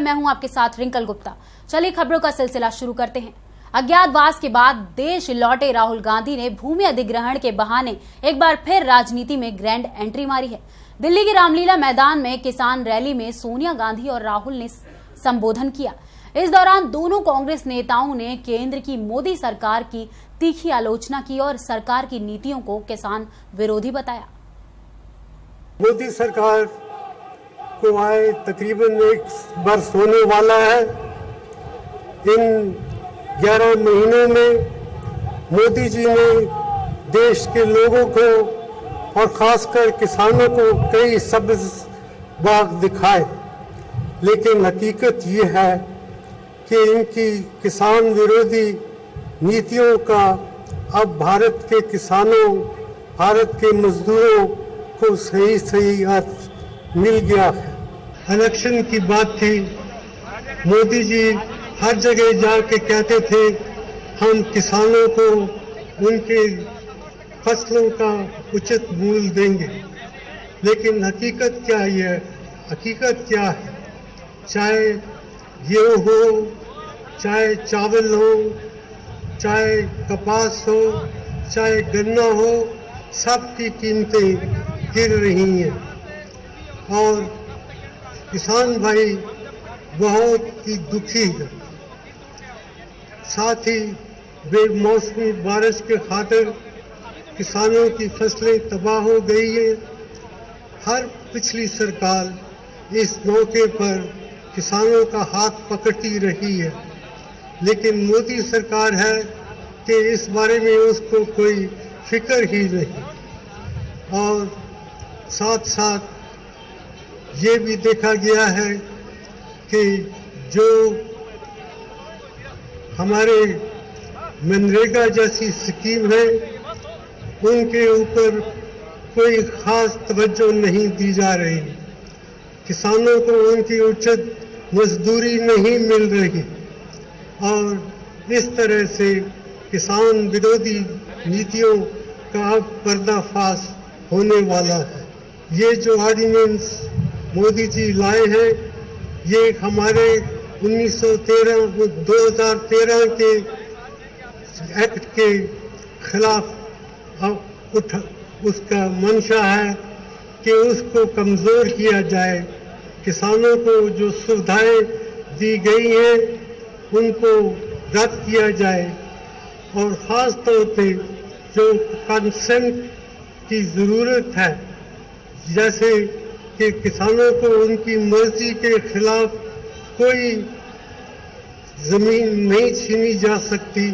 मैं हूं आपके साथ रिंकल गुप्ता। चलिए खबरों का सिलसिला शुरू करते हैं। अज्ञातवास के बाद देश लौटे राहुल गांधी ने भूमि अधिग्रहण के बहाने एक बार फिर राजनीति में ग्रैंड एंट्री मारी है। दिल्ली के रामलीला मैदान में किसान रैली में सोनिया गांधी और राहुल ने संबोधन किया। इस दौरान दोनों कांग्रेस नेताओं ने केंद्र की मोदी सरकार की तीखी आलोचना की और सरकार की नीतियों को किसान विरोधी बताया। मोदी सरकार को आए तकरीबन 1 वर्ष होने वाला है। इन 11 महीनों में मोदी जी ने देश के लोगों को और खासकर किसानों को कई सब्ज बाग दिखाए, लेकिन हकीकत ये है कि इनकी किसान विरोधी नीतियों का अब भारत के किसानों, भारत के मजदूरों को सही अर्थ मिल गया है। इलेक्शन की बात थी, मोदी जी हर जगह जाके कहते थे हम किसानों को उनके फसलों का उचित मूल्य देंगे, लेकिन हकीकत क्या है? हकीकत क्या है? चाहे गेहूं हो, चाहे चावल हो, चाहे कपास हो, चाहे गन्ना हो, सबकी कीमतें गिर रही हैं और किसान भाई बहुत ही दुखी है। साथ ही बेमौसमी बारिश के खातिर किसानों की फसलें तबाह हो गई है। हर पिछली सरकार इस मौके पर किसानों का हाथ पकड़ती रही है, लेकिन मोदी सरकार है कि इस बारे में उसको कोई फिक्र ही नहीं। और साथ साथ ये भी देखा गया है कि जो हमारे मनरेगा जैसी स्कीम है उनके ऊपर कोई खास तवज्जो नहीं दी जा रही। किसानों को उनकी उचित मजदूरी नहीं मिल रही और इस तरह से किसान विरोधी नीतियों का अब पर्दाफाश होने वाला है। ये जो ऑर्डिनेंस मोदी जी लाए हैं, ये हमारे 2013 के एक्ट के खिलाफ उसका मंशा है कि उसको कमजोर किया जाए। किसानों को जो सुविधाएं दी गई हैं उनको रद्द किया जाए और ख़ास तौर पे जो कंसेंट की ज़रूरत है, जैसे कि किसानों को उनकी मर्जी के खिलाफ कोई ज़मीन नहीं छीनी जा सकती,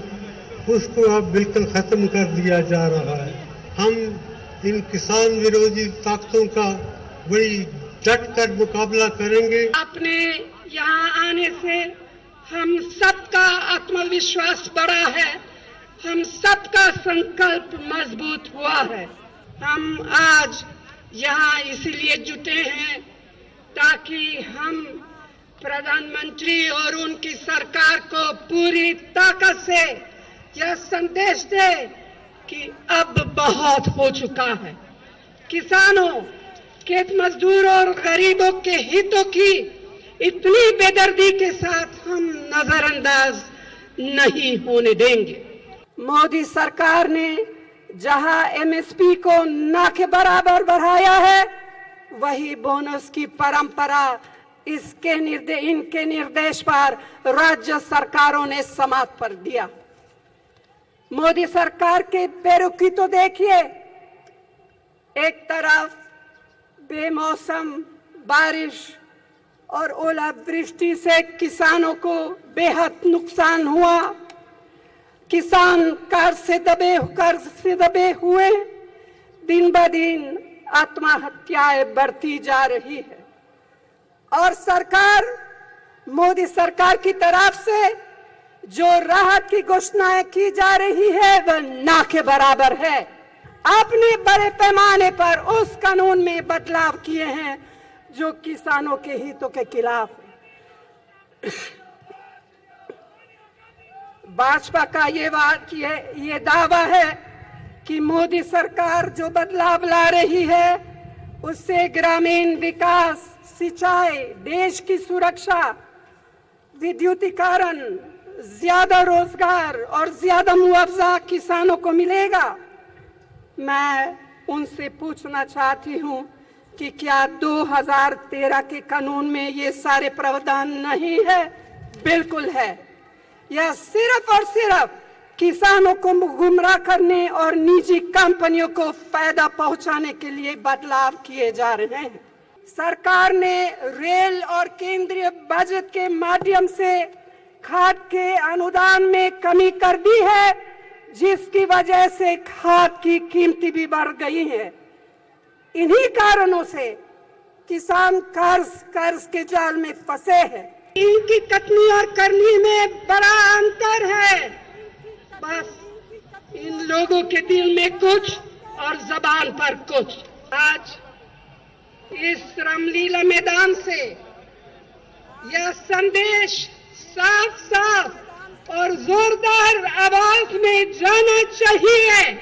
उसको अब बिल्कुल ख़त्म कर दिया जा रहा है। हम इन किसान विरोधी ताकतों का बड़ी डट कर मुकाबला करेंगे। अपने यहाँ आने से हम सबका आत्मविश्वास बढ़ा है, हम सबका संकल्प मजबूत हुआ है। हम आज यहाँ इसीलिए जुटे हैं ताकि हम प्रधानमंत्री और उनकी सरकार को पूरी ताकत से यह संदेश दे कि अब बहुत हो चुका है। किसानों, खेत मजदूर और गरीबों के हितों की इतनी बेदर्दी के साथ हम नजरअंदाज नहीं होने देंगे। मोदी सरकार ने जहां एमएसपी को ना के बराबर बढ़ाया है, वही बोनस की परंपरा इनके निर्देश पर राज्य सरकारों ने समाप्त कर दिया। मोदी सरकार के बेरुखी तो देखिए, एक तरफ बेमौसम बारिश और ओलावृष्टि से किसानों को बेहद नुकसान हुआ। किसान कर्ज से दबे हुए दिन ब दिन आत्महत्याएं बढ़ती जा रही है और सरकार, मोदी सरकार की तरफ से जो राहत की घोषणाएं की जा रही है वह ना के बराबर है। आपने बड़े पैमाने पर उस कानून में बदलाव किए हैं जो किसानों के हितों के खिलाफ है। भाजपा का ये दावा है कि मोदी सरकार जो बदलाव ला रही है उससे ग्रामीण विकास, सिंचाई, देश की सुरक्षा विद्युतीकरण, ज्यादा रोजगार और ज्यादा मुआवजा किसानों को मिलेगा। मैं उनसे पूछना चाहती हूं कि क्या 2013 के कानून में ये सारे प्रावधान नहीं है? बिल्कुल है। यह सिर्फ और सिर्फ किसानों को गुमराह करने और निजी कंपनियों को फायदा पहुंचाने के लिए बदलाव किए जा रहे हैं। सरकार ने रेल और केंद्रीय बजट के माध्यम से खाद के अनुदान में कमी कर दी है, जिसकी वजह से खाद की कीमतें भी बढ़ गई हैं। इन्हीं कारणों से किसान कर्ज के जाल में फंसे हैं। इनकी कटनी और करनी में बड़ा अंतर है। बस इन लोगों के दिल में कुछ और जबान पर कुछ। आज इस रामलीला मैदान से यह संदेश साफ साफ और जोरदार आवाज में जाना चाहिए,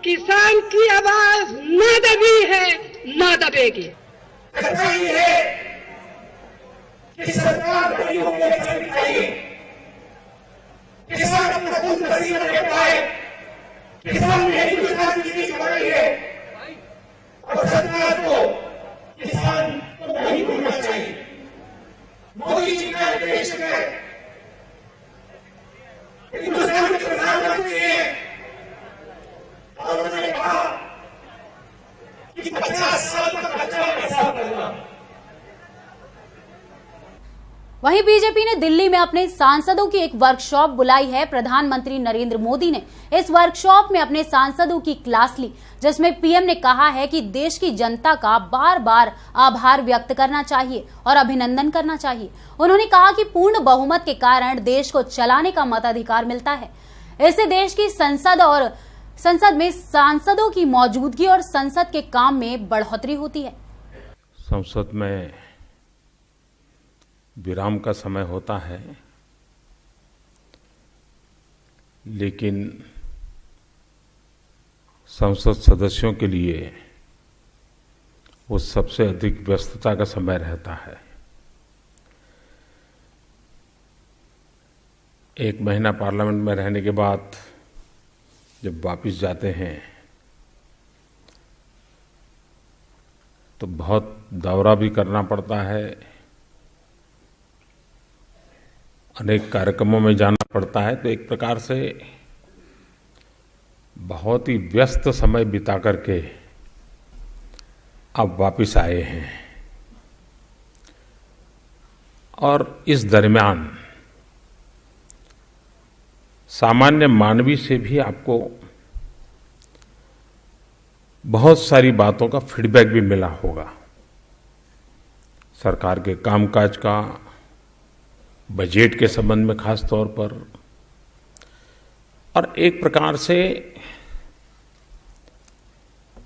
किसान की आवाज न दबी है, न दबेगी। सरकार बड़ी होने चाहिए, किसान अपना खून पसीना दे पाए, किसान ने हिंदुस्तान की नीति बनाई है और सरकार को किसान को नहीं भूलना चाहिए। मोदी जी का देश है, हिंदुस्तान के प्रधानमंत्री हैं और उन्होंने कहा कि 50 साल तक अच्छा पैसा करना। वहीं बीजेपी ने दिल्ली में अपने सांसदों की एक वर्कशॉप बुलाई है। प्रधानमंत्री नरेंद्र मोदी ने इस वर्कशॉप में अपने सांसदों की क्लास ली, जिसमें पीएम ने कहा है कि देश की जनता का बार बार आभार व्यक्त करना चाहिए और अभिनंदन करना चाहिए। उन्होंने कहा कि पूर्ण बहुमत के कारण देश को चलाने का मताधिकार मिलता है। इससे देश की संसद में सांसदों की मौजूदगी और संसद के काम में बढ़ोतरी होती है। संसद में विराम का समय होता है, लेकिन संसद सदस्यों के लिए वो सबसे अधिक व्यस्तता का समय रहता है। एक महीना पार्लियामेंट में रहने के बाद जब वापस जाते हैं तो बहुत दौरा भी करना पड़ता है, अनेक कार्यक्रमों में जाना पड़ता है। तो एक प्रकार से बहुत ही व्यस्त समय बिता करके अब वापस आए हैं और इस दरमियान सामान्य मानवी से भी आपको बहुत सारी बातों का फीडबैक भी मिला होगा, सरकार के कामकाज का, बजट के संबंध में खास तौर पर। और एक प्रकार से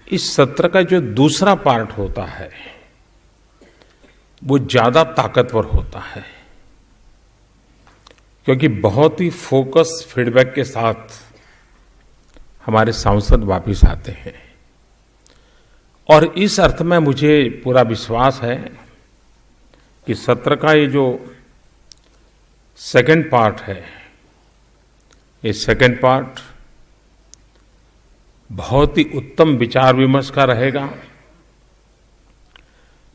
इस सत्र का जो दूसरा पार्ट होता है वो ज्यादा ताकतवर होता है, क्योंकि बहुत ही फोकस फीडबैक के साथ हमारे सांसद वापस आते हैं। और इस अर्थ में मुझे पूरा विश्वास है कि सत्र का ये जो सेकंड पार्ट है, ये सेकंड पार्ट बहुत ही उत्तम विचार विमर्श का रहेगा,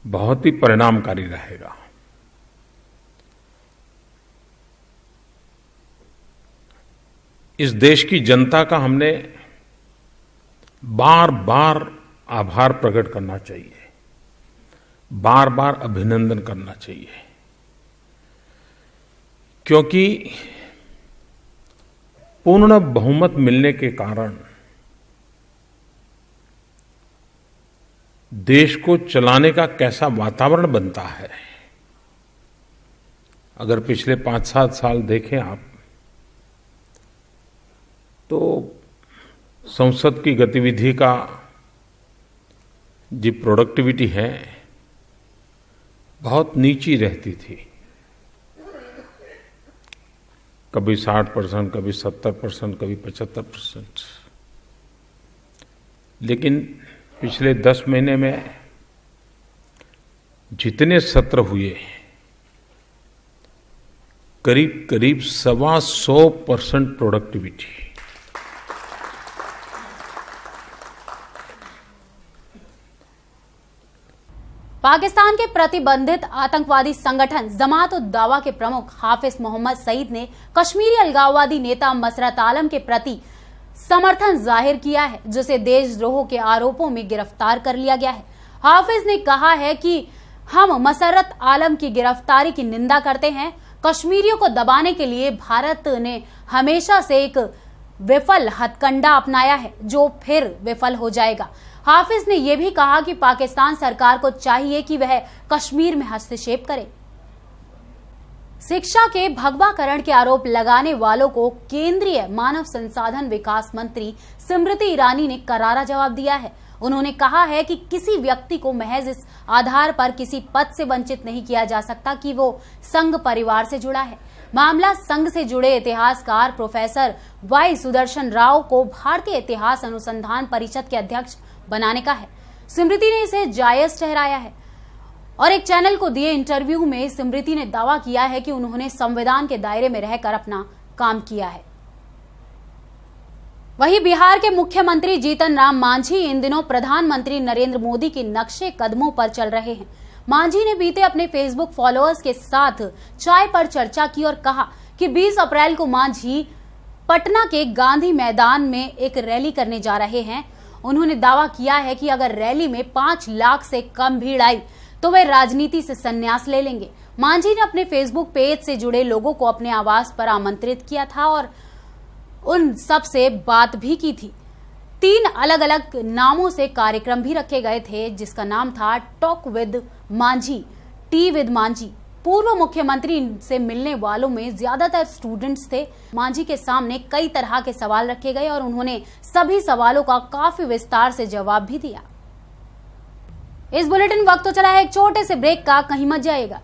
बहुत ही परिणामकारी रहेगा। इस देश की जनता का हमने बार बार आभार प्रकट करना चाहिए, बार बार अभिनंदन करना चाहिए, क्योंकि पूर्ण बहुमत मिलने के कारण देश को चलाने का कैसा वातावरण बनता है। अगर पिछले 5-7 साल देखें आप, तो संसद की गतिविधि का जो प्रोडक्टिविटी है बहुत नीची रहती थी, कभी 60%, कभी 70%, कभी 75%। लेकिन पिछले 10 महीने में जितने सत्र हुए करीब करीब 125% प्रोडक्टिविटी। पाकिस्तान के प्रतिबंधित आतंकवादी संगठन जमात उद दावा के प्रमुख हाफिज मोहम्मद सईद ने कश्मीरी अलगाववादी नेता मसरत आलम के प्रति समर्थन जाहिर किया है, जिसे देशद्रोह के आरोपों में गिरफ्तार कर लिया गया है। हाफिज ने कहा है कि हम मसरत आलम की गिरफ्तारी की निंदा करते हैं। कश्मीरियों को दबाने के लिए भारत ने हमेशा से एक विफल हथकंडा अपनाया है, जो फिर विफल हो जाएगा। हाफिज ने यह भी कहा कि पाकिस्तान सरकार को चाहिए कि वह कश्मीर में हस्तक्षेप करे। शिक्षा के भगवाकरण के आरोप लगाने वालों को केंद्रीय मानव संसाधन विकास मंत्री स्मृति ईरानी ने करारा जवाब दिया है। उन्होंने कहा है कि किसी व्यक्ति को महज इस आधार पर किसी पद से वंचित नहीं किया जा सकता कि वो संघ परिवार से जुड़ा है। मामला संघ से जुड़े इतिहासकार प्रोफेसर वाई सुदर्शन राव को भारतीय इतिहास अनुसंधान परिषद के अध्यक्ष बनाने का है। स्मृति ने इसे जायज ठहराया है और एक चैनल को दिए इंटरव्यू में स्मृति ने दावा किया है कि उन्होंने संविधान के दायरे में रहकर अपना काम किया है। वहीं बिहार के मुख्यमंत्री जीतन राम मांझी इन दिनों प्रधानमंत्री नरेंद्र मोदी के नक्शे कदमों पर चल रहे हैं। मांझी ने बीते अपने फेसबुक फॉलोअर्स के साथ चाय पर चर्चा की और कहा कि 20 अप्रैल को मांझी पटना के गांधी मैदान में एक रैली करने जा रहे हैं। उन्होंने दावा किया है कि अगर रैली में 5 लाख से कम भीड़ आई तो वे राजनीति से संन्यास ले लेंगे। मांझी ने अपने फेसबुक पेज से जुड़े लोगों को अपने आवास पर आमंत्रित किया था और उन सब से बात भी की थी। 3 अलग अलग नामों से कार्यक्रम भी रखे गए थे, जिसका नाम था talk with Manjhi, T with Manjhi. पूर्व मुख्यमंत्री से मिलने वालों में ज्यादातर स्टूडेंट्स थे। मांझी के सामने कई तरह के सवाल रखे गए और उन्होंने सभी सवालों का काफी विस्तार से जवाब भी दिया। इस बुलेटिन वक्त तो चला है एक छोटे से ब्रेक का, कहीं मत जाइएगा।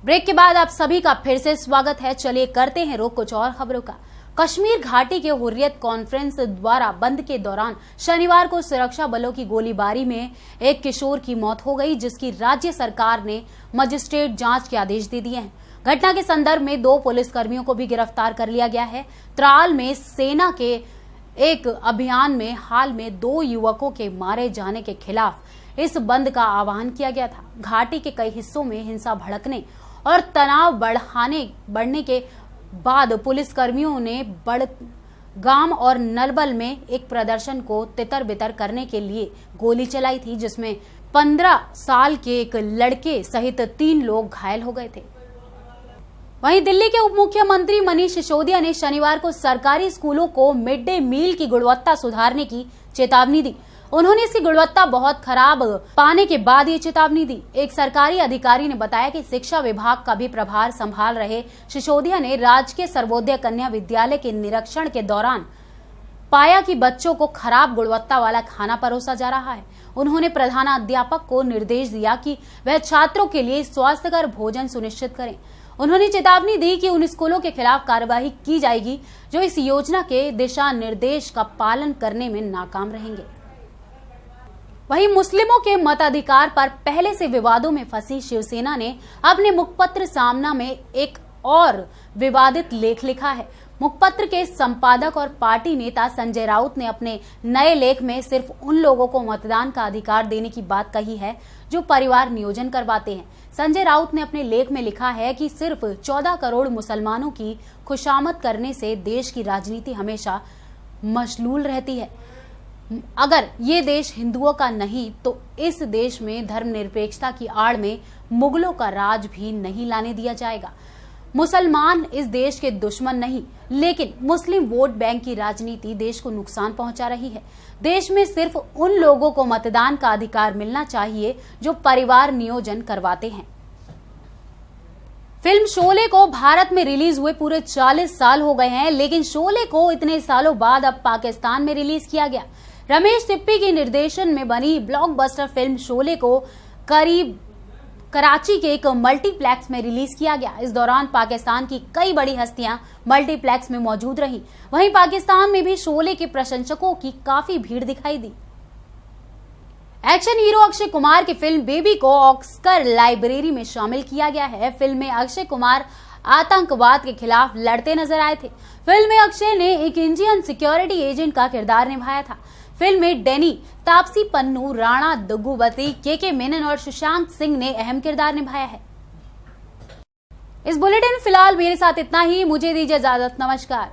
ब्रेक के बाद आप सभी का फिर से स्वागत है। चलिए करते हैं रुख कुछ और खबरों का। कश्मीर घाटी के हुर्रियत कॉन्फ्रेंस द्वारा बंद के दौरान शनिवार को सुरक्षा बलों की गोलीबारी में एक किशोर की मौत हो गई, जिसकी राज्य सरकार ने मजिस्ट्रेट जांच के आदेश दे दिए हैं। घटना के संदर्भ में 2 पुलिसकर्मियों को भी गिरफ्तार कर लिया गया है। त्राल में सेना के एक अभियान में हाल में 2 युवकों के मारे जाने के खिलाफ इस बंद का आह्वान किया गया था। घाटी के कई हिस्सों में हिंसा भड़कने और तनाव बढ़ने के बाद पुलिसकर्मियों ने बड़गाम और नलबल में एक प्रदर्शन को तितर-बितर करने के लिए गोली चलाई थी, जिसमें 15 साल के एक लड़के सहित 3 लोग घायल हो गए थे। वहीं दिल्ली के उप मुख्यमंत्री मनीष सिसोदिया ने शनिवार को सरकारी स्कूलों को मिड डे मील की गुणवत्ता सुधारने की चेतावनी दी। उन्होंने इसकी गुणवत्ता बहुत खराब पाने के बाद ये चेतावनी दी। एक सरकारी अधिकारी ने बताया कि शिक्षा विभाग का भी प्रभार संभाल रहे सिसोदिया ने राजकीय सर्वोदय कन्या विद्यालय के निरीक्षण के दौरान पाया कि बच्चों को खराब गुणवत्ता वाला खाना परोसा जा रहा है। उन्होंने प्रधानाध्यापक को निर्देश दिया कि वह छात्रों के लिए स्वास्थ्यकर भोजन सुनिश्चित करें। उन्होंने चेतावनी दी कि उन स्कूलों के खिलाफ कार्रवाई की जाएगी जो इस योजना के दिशा निर्देश का पालन करने में नाकाम रहेंगे। वहीं मुस्लिमों के मताधिकार पर पहले से विवादों में फंसी शिवसेना ने अपने मुखपत्र सामना में एक और विवादित लेख लिखा है। मुखपत्र के संपादक और पार्टी नेता संजय राउत ने अपने नए लेख में सिर्फ उन लोगों को मतदान का अधिकार देने की बात कही है जो परिवार नियोजन करवाते हैं। संजय राउत ने अपने लेख में लिखा है कि सिर्फ 14 करोड़ मुसलमानों की खुशामद करने से देश की राजनीति हमेशा मशलूल रहती है। अगर ये देश हिंदुओं का नहीं तो इस देश में धर्मनिरपेक्षता की आड़ में मुगलों का राज भी नहीं लाने दिया जाएगा। मुसलमान इस देश के दुश्मन नहीं, लेकिन मुस्लिम वोट बैंक की राजनीति देश को नुकसान पहुंचा रही है। देश में सिर्फ उन लोगों को मतदान का अधिकार मिलना चाहिए जो परिवार नियोजन करवाते हैं। फिल्म शोले को भारत में रिलीज हुए पूरे 40 साल हो गए हैं, लेकिन शोले को इतने सालों बाद अब पाकिस्तान में रिलीज किया गया। रमेश तिप्पी के निर्देशन में बनी ब्लॉकबस्टर फिल्म शोले को करीब कराची के एक मल्टीप्लेक्स में रिलीज किया गया। इस दौरान पाकिस्तान की कई बड़ी हस्तियां मल्टीप्लेक्स में मौजूद रहीं। वहीं पाकिस्तान में भी शोले के प्रशंसकों की काफी भीड़ दिखाई दी। एक्शन हीरो अक्षय कुमार की फिल्म बेबी को ऑस्कर लाइब्रेरी में शामिल किया गया है। फिल्म में अक्षय कुमार आतंकवाद के खिलाफ लड़ते नजर आए थे। फिल्म में अक्षय ने एक इंडियन सिक्योरिटी एजेंट का किरदार निभाया था। फिल्म में डैनी, तापसी पन्नू, राणा दुग्गुवती, के मेनन और सुशांत सिंह ने अहम किरदार निभाया है। इस बुलेटिन फिलहाल मेरे साथ इतना ही। मुझे दीजिए इजाजत। नमस्कार।